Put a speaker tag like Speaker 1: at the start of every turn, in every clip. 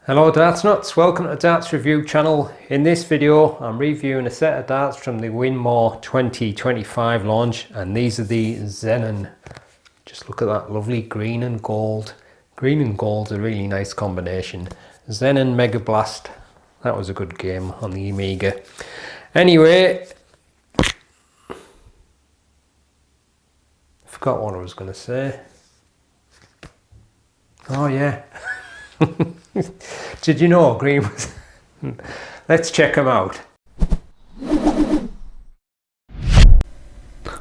Speaker 1: Hello Darts Nutz, welcome to the Darts Review channel. In this video I'm reviewing a set of darts from the Winmau 2025 launch, and these are the XENON. Just look at that lovely green and gold. Green and gold's a really nice combination. XENON Mega Blast, that was a good game on the Amiga. Anyway, forgot what I was going to say. Oh yeah. Did you know green was... Let's check them out.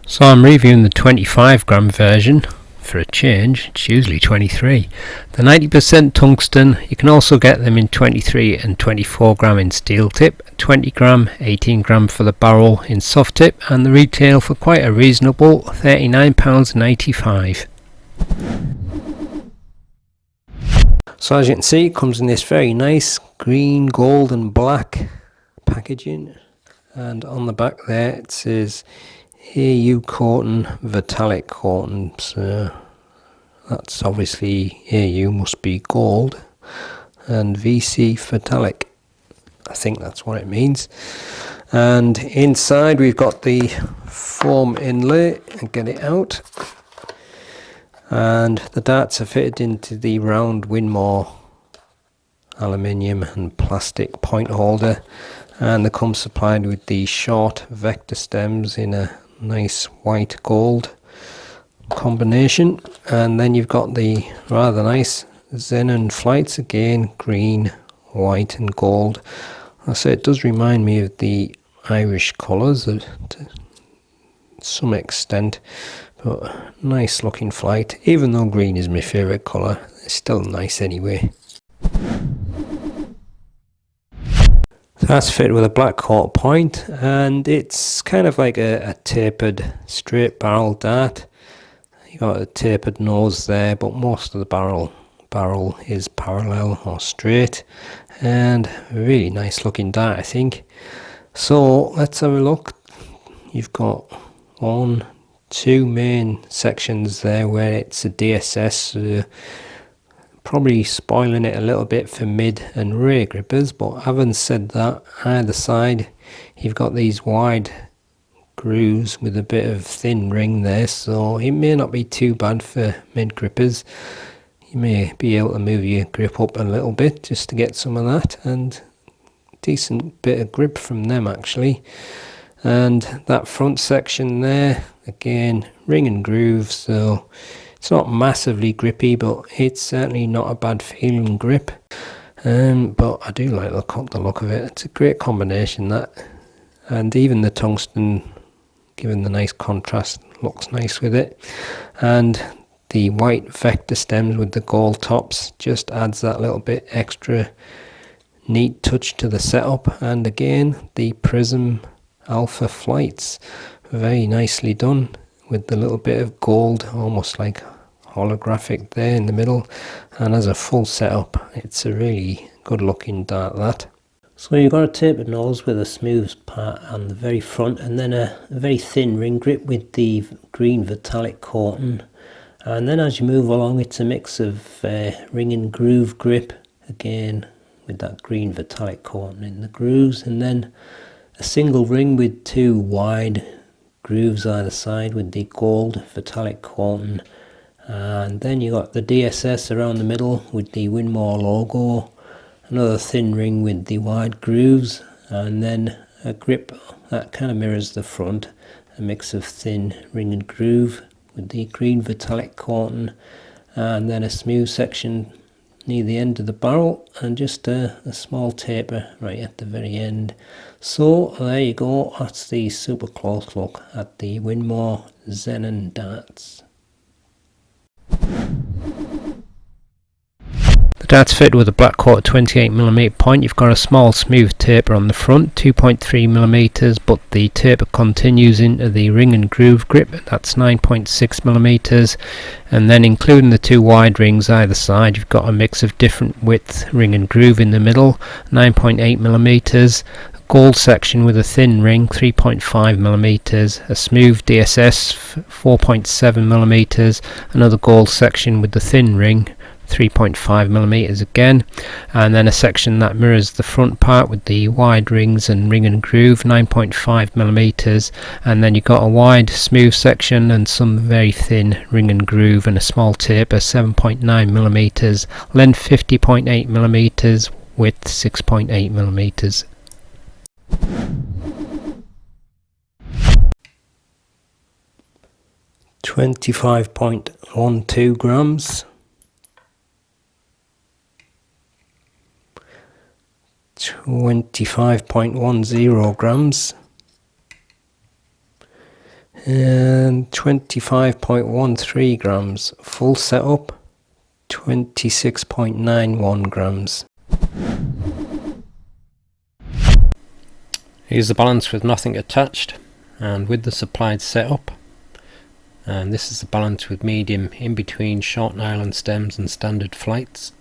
Speaker 1: So I'm reviewing the 25 gram version. For a change, it's usually 23. The 90% tungsten, you can also get them in 23 and 24 gram in steel tip, 20 gram, 18 gram for the barrel in soft tip, and the retail for quite a reasonable £39.95. So as you can see, it comes in this very nice green, gold and black packaging, and on the back there it says AU Cotton, Vitalic Cotton, so that's obviously AU must be gold, and VC Vitalic, I think that's what it means. And inside we've got the foam inlay, and get it out. And the darts are fitted into the round Winmau aluminium and plastic point holder, and they come supplied with the short vector stems in a nice white gold combination. And then you've got the rather nice XENON flights, again green, white and gold. I say it does remind me of the Irish colours to some extent, but nice looking flight. Even though green is my favourite colour, it's still nice anyway. That's fitted with a black quarter point, and it's kind of like a tapered straight barrel dart. You got a tapered nose there, but most of the barrel is parallel or straight, and a really nice looking dart, I think. So let's have a look. You've got two main sections there where it's a DSS, probably spoiling it a little bit for mid and rear grippers, but having said that, either side you've got these wide grooves with a bit of thin ring there, so it may not be too bad for mid grippers. You may be able to move your grip up a little bit just to get some of that, and decent bit of grip from them actually. And that front section there, again ring and groove, so it's not massively grippy, but it's certainly not a bad feeling grip. But I do like the look of it. It's a great combination, that, and even the tungsten, given the nice contrast, looks nice with it. And the white vector stems with the gold tops just adds that little bit extra neat touch to the setup. And again, the prism alpha flights, very nicely done with the little bit of gold, almost like holographic there in the middle. And as a full setup, it's a really good looking dart, that. So you've got a tapered nose with a smooth part on the very front, and then a very thin ring grip with the green Vitalic cotton. And then as you move along, it's a mix of ring and groove grip, again with that green Vitalic cotton in the grooves, and then a single ring with two wide grooves either side with the gold Vitalic cotton. And then you got the DSS around the middle with the Winmau logo, another thin ring with the wide grooves, and then a grip that kind of mirrors the front, a mix of thin ring and groove with the green Vitalic cotton, and then a smooth section near the end of the barrel, and just a small taper right at the very end. So there you go, that's the super close look at the Winmau XENON darts. The dart's fitted with a black quarter 28mm point. You've got a small smooth taper on the front, 2.3mm, but the taper continues into the ring and groove grip, that's 9.6mm, and then including the two wide rings either side, you've got a mix of different width ring and groove in the middle, 9.8mm, gold section with a thin ring, 3.5mm, a smooth DSS, 4.7mm, another gold section with the thin ring, 3.5mm again, and then a section that mirrors the front part with the wide rings and ring and groove, 9.5mm, and then you've got a wide smooth section and some very thin ring and groove and a small taper, 7.9mm, length 50.8mm, width 6.8mm. $25.12 $25.10 and 25.13 grams. Full setup 26.91 grams. Here's the balance with nothing attached and with the supplied setup. And this is the balance with medium in between short nylon stems and standard flights.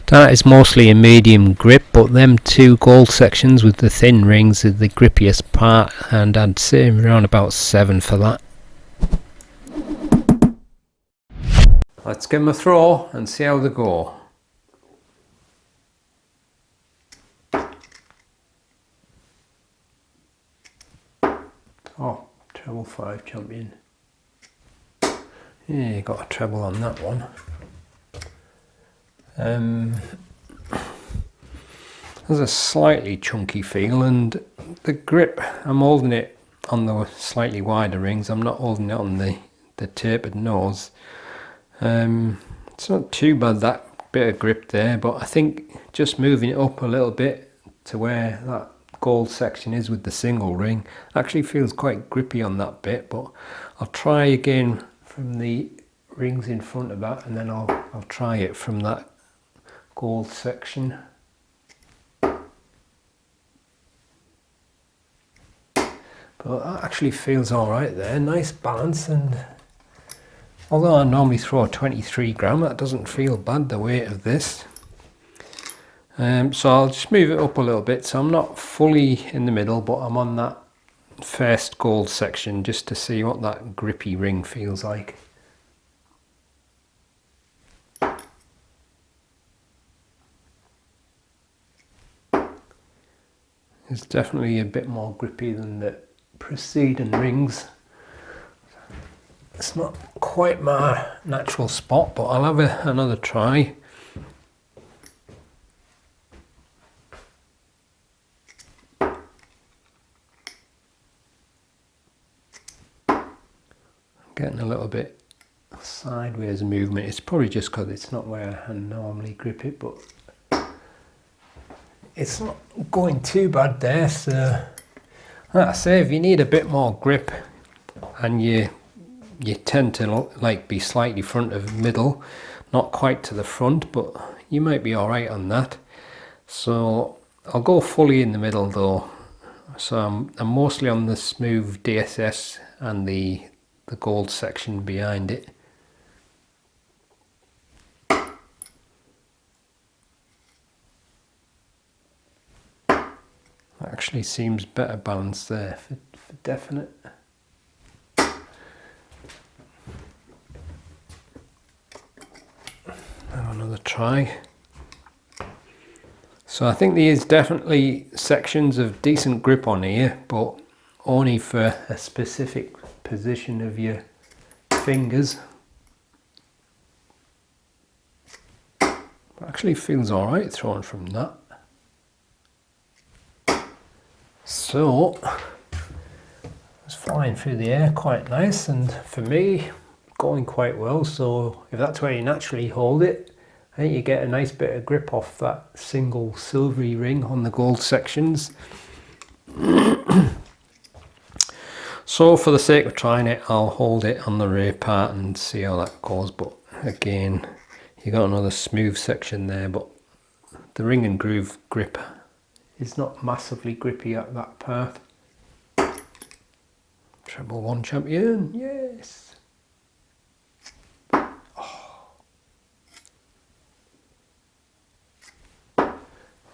Speaker 1: That is mostly a medium grip, but them two gold sections with the thin rings are the grippiest part, and I'd say around about 7 for that. Let's give them a throw and see how they go. Oh, treble 5 champion. Yeah, you got a treble on that one. There's a slightly chunky feel, and the grip, I'm holding it on the slightly wider rings, I'm not holding it on the tapered nose. It's not too bad, that bit of grip there, but I think just moving it up a little bit to where that gold section is with the single ring actually feels quite grippy on that bit, but I'll try again from the rings in front of that, and then I'll try it from that gold section. But that actually feels alright there, nice balance, and although I normally throw a 23 gram, that doesn't feel bad, the weight of this. So I'll just move it up a little bit, so I'm not fully in the middle, but I'm on that first gold section just to see what that grippy ring feels like. It's definitely a bit more grippy than the preceding rings. It's not quite my natural spot, but I'll have another try. I'm getting a little bit sideways movement. It's probably just because it's not where I normally grip it, but it's not going too bad there. So like I say, if you need a bit more grip and you tend to like be slightly front of middle, not quite to the front, but you might be alright on that. So I'll go fully in the middle though. So I'm mostly on the smooth DSS and the gold section behind it. Actually seems better balanced there for definite. Have another try. So I think there is definitely sections of decent grip on here, but only for a specific position of your fingers. But actually feels alright throwing from that. So it's flying through the air quite nice, and for me going quite well. So if that's where you naturally hold it, I think you get a nice bit of grip off that single silvery ring on the gold sections. So for the sake of trying it, I'll hold it on the rear part and see how that goes. But again, you got another smooth section there, but the ring and groove grip is not massively grippy at that part. Treble 1 champion, yes. Oh,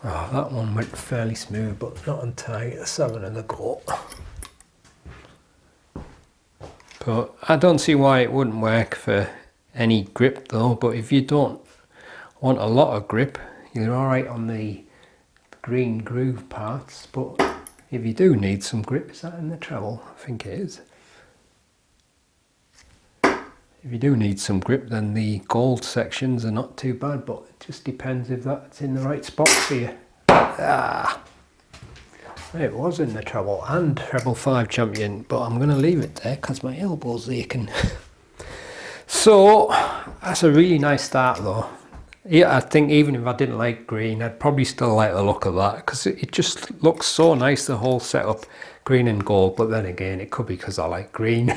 Speaker 1: that one went fairly smooth, but not on tight. 7 and a go. But I don't see why it wouldn't work for any grip though. But if you don't want a lot of grip, you're alright on the green groove parts. But if you do need some grip, is that in the treble? I think it is. If you do need some grip, then the gold sections are not too bad, but it just depends if that's in the right spot for you. Ah, it was in the treble and treble 5 champion, but I'm going to leave it there because my elbow's aching. So that's a really nice start though. Yeah, I think even if I didn't like green, I'd probably still like the look of that because it just looks so nice, the whole setup, green and gold. But then again, it could be because I like green.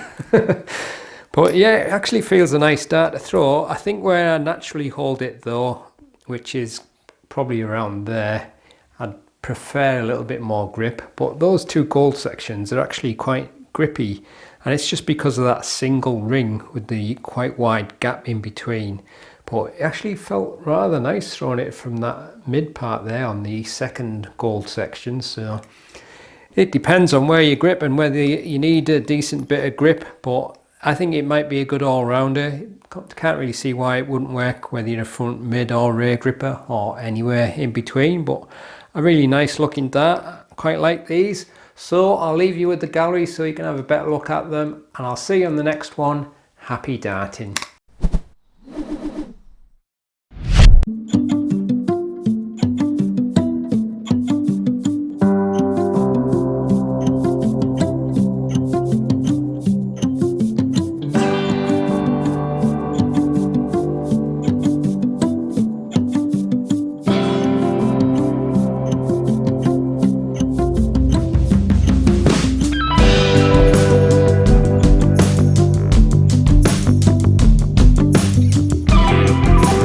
Speaker 1: But yeah, it actually feels a nice dart to throw. I think where I naturally hold it though, which is probably around there, I'd prefer a little bit more grip. But those two gold sections are actually quite grippy. And it's just because of that single ring with the quite wide gap in between. But it actually felt rather nice throwing it from that mid part there on the second gold section. So it depends on where you grip and whether you need a decent bit of grip. But I think it might be a good all-rounder. Can't really see why it wouldn't work whether you're a front, mid or rear gripper or anywhere in between. But a really nice looking dart. Quite like these. So I'll leave you with the gallery so you can have a better look at them. And I'll see you on the next one. Happy darting.